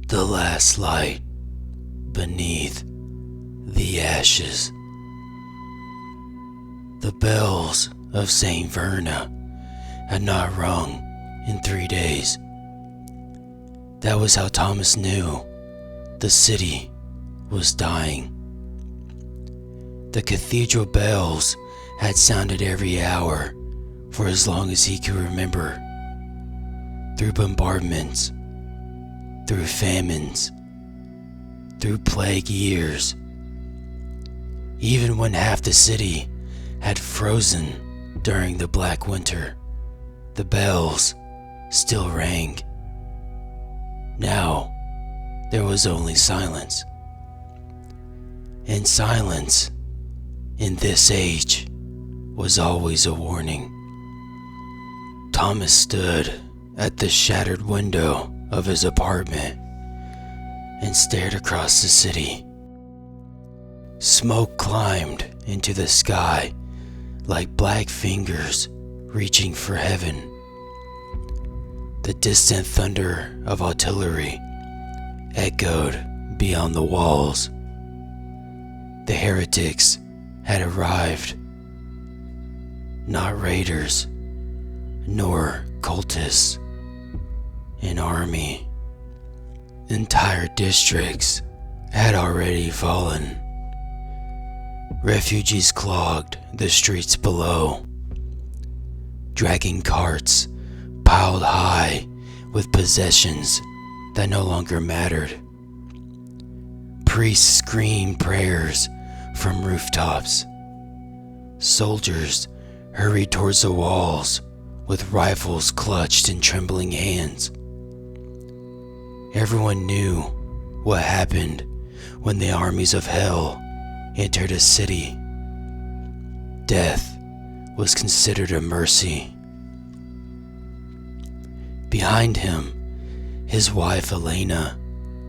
The last light beneath the ashes. The bells of St. Verna had not rung in 3 days. That was how Thomas knew the city was dying. The cathedral bells had sounded every hour for as long as he could remember. Through bombardments, through famines, through plague years. Even when half the city had frozen during the Black Winter, the bells still rang. Now, there was only silence. And silence, in this age, was always a warning. Thomas stood at the shattered window of his apartment and stared across the city. Smoke climbed into the sky like black fingers reaching for heaven. The distant thunder of artillery echoed beyond the walls. The heretics had arrived. Not raiders, nor cultists. An army. Entire districts had already fallen. Refugees clogged the streets below, dragging carts piled high with possessions that no longer mattered. Priests screamed prayers from rooftops. Soldiers hurried towards the walls with rifles clutched in trembling hands. Everyone knew what happened when the armies of hell entered a city. Death was considered a mercy. Behind him, his wife Elena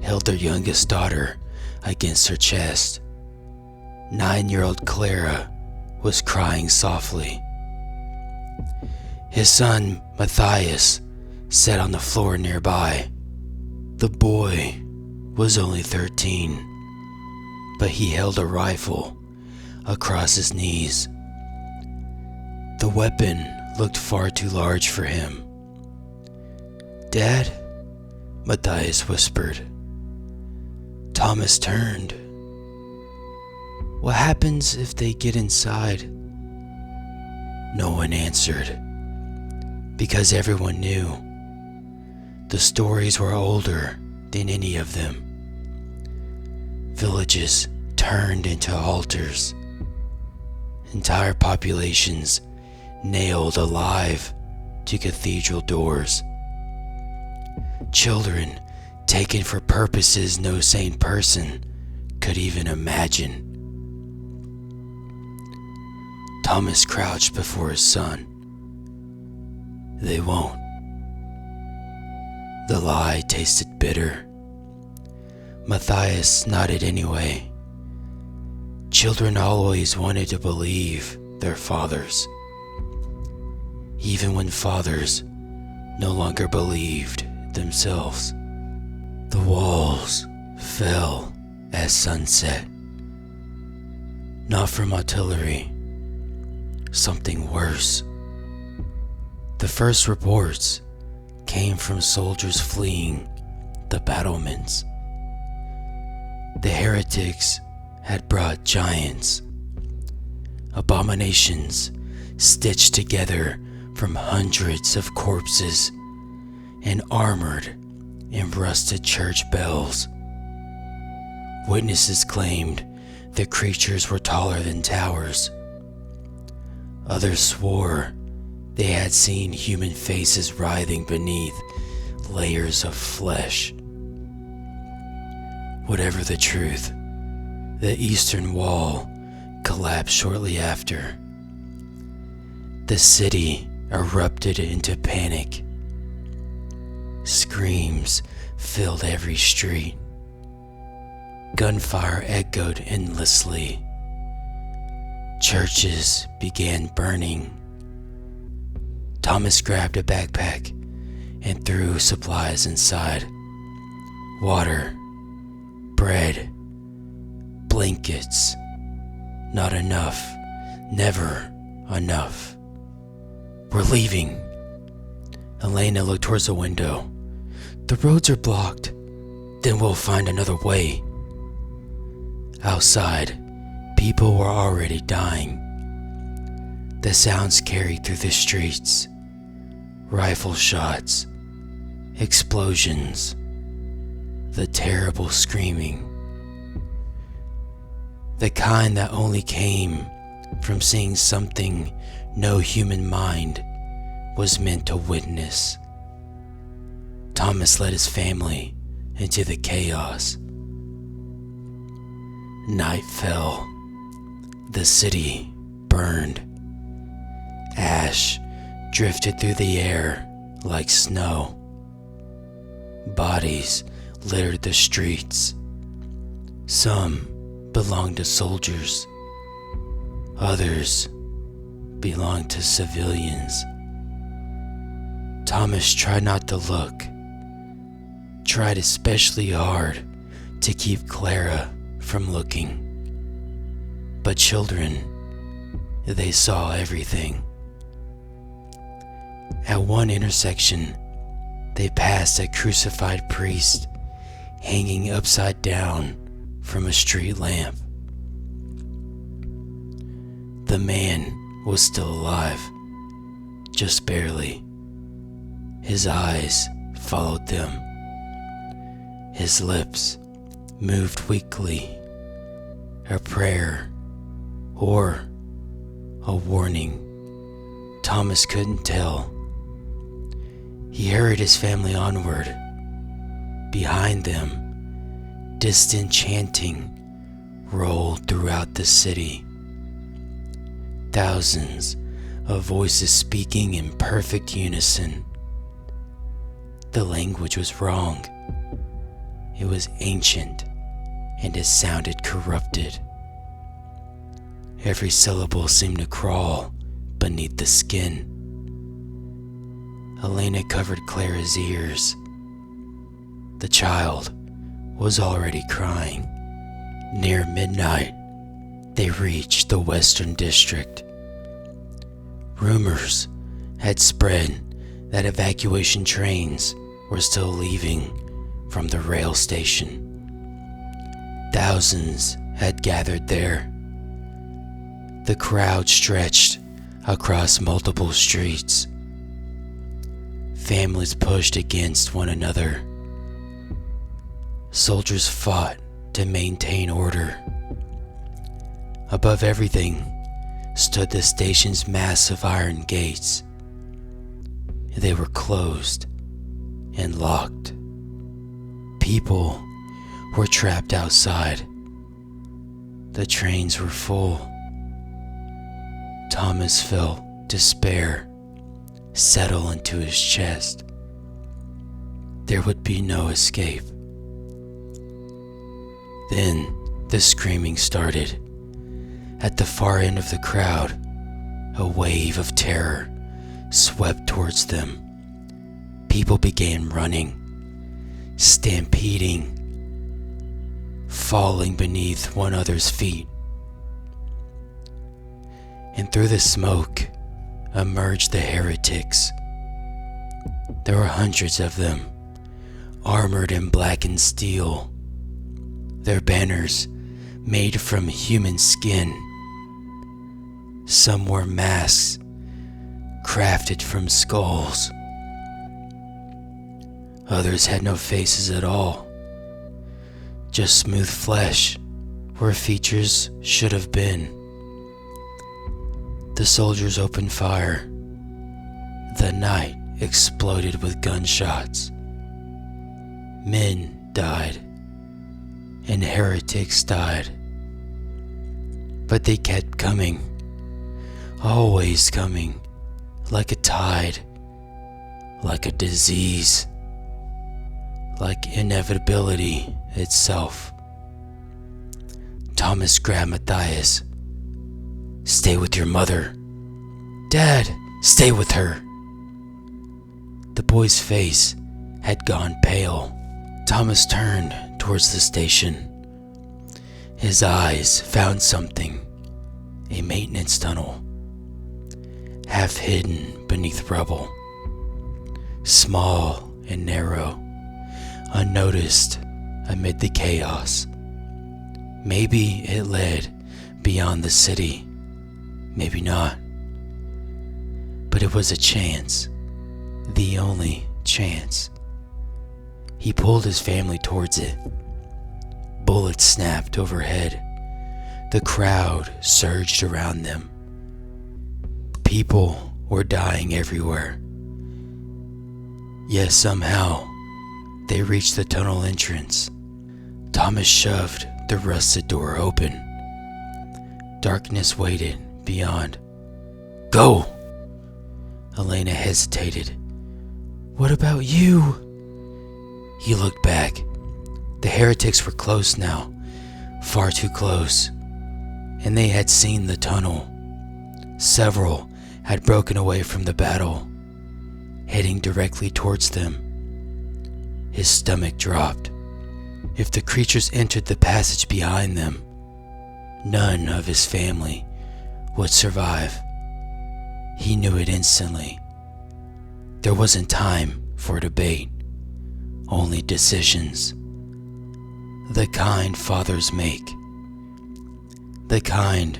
held their youngest daughter against her chest. 9-year-old Clara was crying softly. His son Matthias sat on the floor nearby. The boy was only 13, but he held a rifle across his knees. The weapon looked far too large for him. "Dad?" Matthias whispered. Thomas turned. "What happens if they get inside?" No one answered, because everyone knew. The stories were older than any of them. Villages turned into altars. Entire populations nailed alive to cathedral doors. Children taken for purposes no sane person could even imagine. Thomas crouched before his son. "They won't." The lie tasted bitter. Matthias nodded anyway. Children always wanted to believe their fathers, even when fathers no longer believed themselves. The walls fell at sunset. Not from artillery, something worse. The first reports came from soldiers fleeing the battlements. The heretics had brought giants, abominations stitched together from hundreds of corpses and armored in rusted church bells. Witnesses claimed the creatures were taller than towers. Others swore they had seen human faces writhing beneath layers of flesh. Whatever the truth, the eastern wall collapsed shortly after. The city erupted into panic. Screams filled every street. Gunfire echoed endlessly. Churches began burning. Thomas grabbed a backpack and threw supplies inside. water, bread, blankets. Not enough. Never enough. We're leaving. Elena looked towards the window. The roads are blocked. Then we'll find another way. Outside, people were already dying. The sounds carried through the streets. Rifle shots, explosions, the terrible screaming. The kind that only came from seeing something no human mind was meant to witness. Thomas led his family into the chaos. Night fell. The city burned. Ash drifted through the air like snow. Bodies littered the streets. Some belonged to soldiers. Others belonged to civilians. Thomas tried not to look. Tried especially hard to keep Clara from looking. But children, they saw everything. At one intersection, they passed a crucified priest hanging upside down from a street lamp. The man was still alive, just barely. His eyes followed them. His lips moved weakly, a prayer or a warning. Thomas couldn't tell. He hurried his family onward. Behind them, distant chanting rolled throughout the city. Thousands of voices speaking in perfect unison. The language was wrong. It was ancient, and it sounded corrupted. Every syllable seemed to crawl beneath the skin. Elena covered Clara's ears. The child was already crying. Near midnight, they reached the Western District. Rumors had spread that evacuation trains were still leaving from the rail station. Thousands had gathered there. The crowd stretched across multiple streets. Families pushed against one another. Soldiers fought to maintain order. Above everything stood the station's massive iron gates. They were closed and locked. People were trapped outside. The trains were full. Thomas felt despair settle into his chest. There would be no escape. Then the screaming started. At the far end of the crowd, a wave of terror swept towards them. People began running, stampeding, falling beneath one another's feet. And through the smoke emerged the heretics. There were hundreds of them, armored in blackened steel. Their banners made from human skin. Some wore masks crafted from skulls. Others had no faces at all, just smooth flesh where features should have been. The soldiers opened fire. The night exploded with gunshots. Men died, and heretics died. But they kept coming, always coming, like a tide, like a disease, like inevitability itself. Thomas grabbed Matthias. "Stay with your mother." "Dad, stay with her." The boy's face had gone pale. Thomas turned towards the station. His eyes found something, a maintenance tunnel, half hidden beneath rubble, small and narrow, unnoticed amid the chaos. Maybe it led beyond the city, maybe not. But it was a chance, the only chance. He pulled his family towards it. Bullets snapped overhead. The crowd surged around them. People were dying everywhere. Yet somehow, they reached the tunnel entrance. Thomas shoved the rusted door open. Darkness waited beyond. "Go!" Elena hesitated. "What about you?" He looked back. The heretics were close now, far too close, and they had seen the tunnel. Several had broken away from the battle, heading directly towards them. His stomach dropped. If the creatures entered the passage behind them, none of his family would survive. He knew it instantly. There wasn't time for debate, only decisions. The kind fathers make. The kind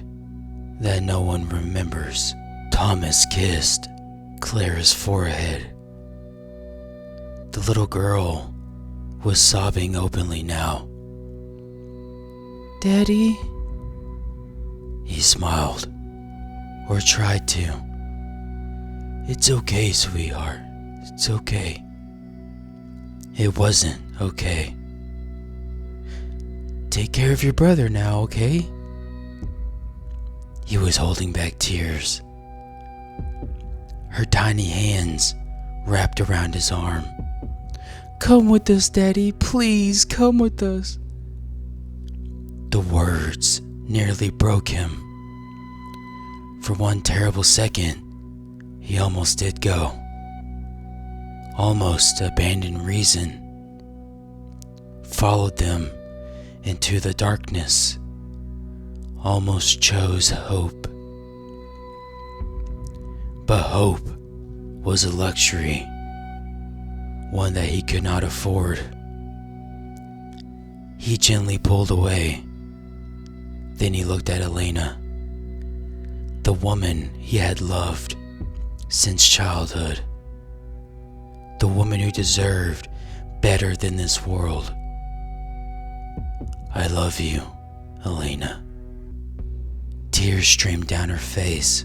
that no one remembers. Thomas kissed Clara's forehead. The little girl was sobbing openly now. "Daddy?" He smiled, or tried to. "It's okay, sweetheart. It's okay." It wasn't okay. "Take care of your brother now, okay?" He was holding back tears. Her tiny hands wrapped around his arm. "Come with us, Daddy. Please, come with us." The words nearly broke him. For one terrible second, he almost did go. Almost abandoned reason. Followed them into the darkness. Almost chose hope. But hope was a luxury, one that he could not afford. He gently pulled away. Then he looked at Elena, the woman he had loved since childhood, the woman who deserved better than this world. "I love you, Elena." Tears streamed down her face.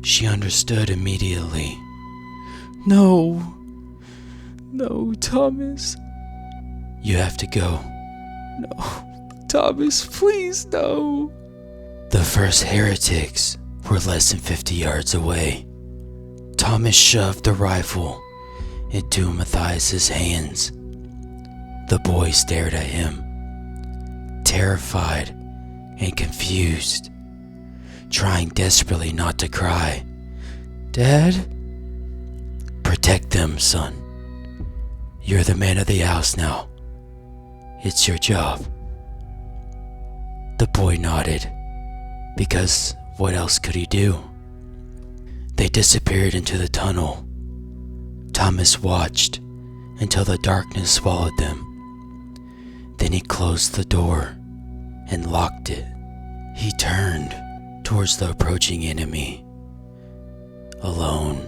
She understood immediately. No, Thomas. "You have to go." "No, Thomas, please, no." The first heretics were less than 50 yards away. Thomas shoved the rifle into Matthias's hands. The boy stared at him, terrified and confused, trying desperately not to cry. "Dad?" "Protect them, son. You're the man of the house now. It's your job." The boy nodded, because what else could he do? They disappeared into the tunnel. Thomas watched until the darkness swallowed them. Then he closed the door and locked it. He turned towards the approaching enemy, alone.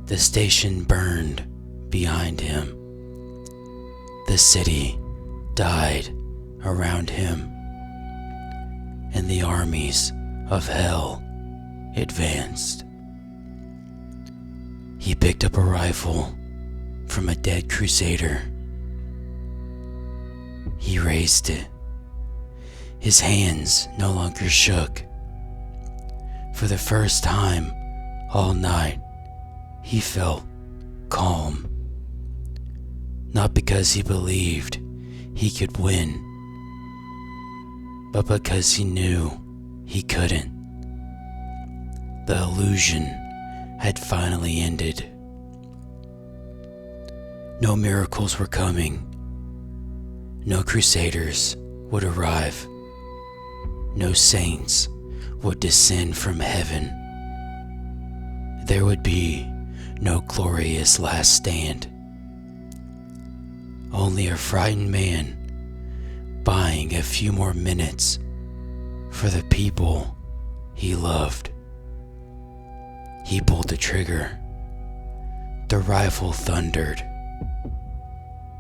The station burned behind him. The city died around him, and the armies of hell advanced. He picked up a rifle from a dead crusader. He raised it. His hands no longer shook. For the first time all night, he felt calm. Not because he believed he could win, but because he knew he couldn't. The illusion had finally ended. No miracles were coming. No crusaders would arrive. No saints would descend from heaven. There would be no glorious last stand. Only a frightened man buying a few more minutes for the people he loved. He pulled the trigger. The rifle thundered.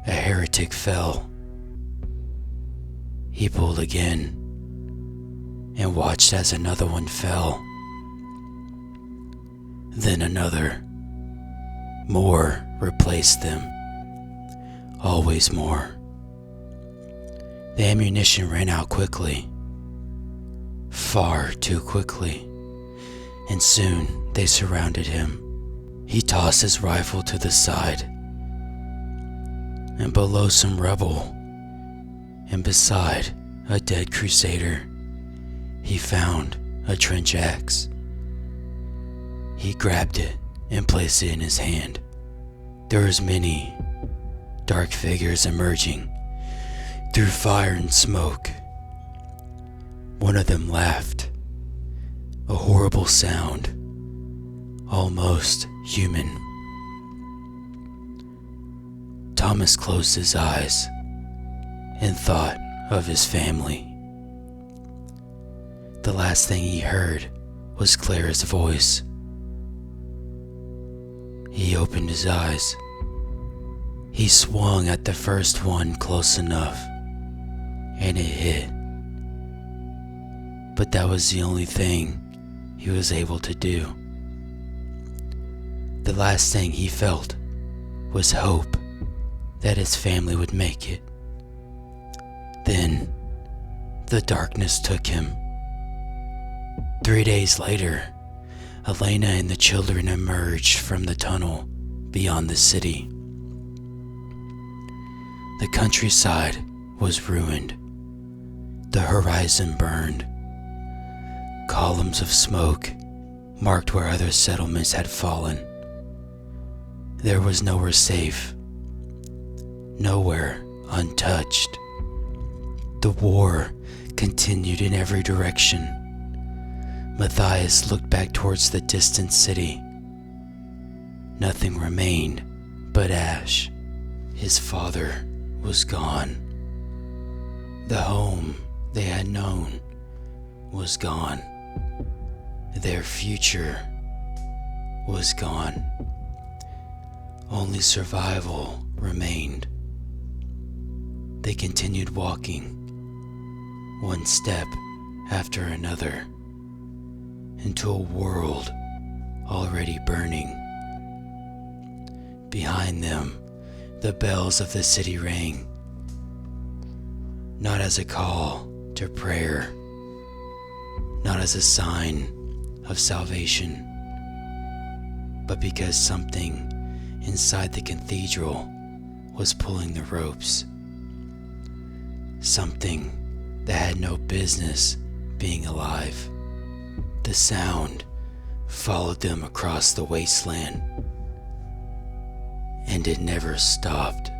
A heretic fell. He pulled again and watched as another one fell. Then another. More replaced them. Always more. The ammunition ran out quickly. Far too quickly. And soon they surrounded him. He tossed his rifle to the side. And below some rubble, and beside a dead crusader, he found a trench axe. He grabbed it and placed it in his hand. There was many dark figures emerging through fire and smoke. One of them laughed, a horrible sound, almost human. Thomas closed his eyes and thought of his family. The last thing he heard was Clara's voice. He opened his eyes. He swung at the first one close enough, and it hit. But that was the only thing he was able to do. The last thing he felt was hope that his family would make it. Then the darkness took him. 3 days later, Elena and the children emerged from the tunnel beyond the city. The countryside was ruined. The horizon burned. Columns of smoke marked where other settlements had fallen. There was nowhere safe, nowhere untouched. The war continued in every direction. Matthias looked back towards the distant city. Nothing remained but ash. His father was gone. The home they had known was gone. Their future was gone. Only survival remained. They continued walking, one step after another, into a world already burning. Behind them, the bells of the city rang, not as a call to prayer, not as a sign of salvation, but because something inside the cathedral was pulling the ropes. Something that had no business being alive. The sound followed them across the wasteland, and it never stopped.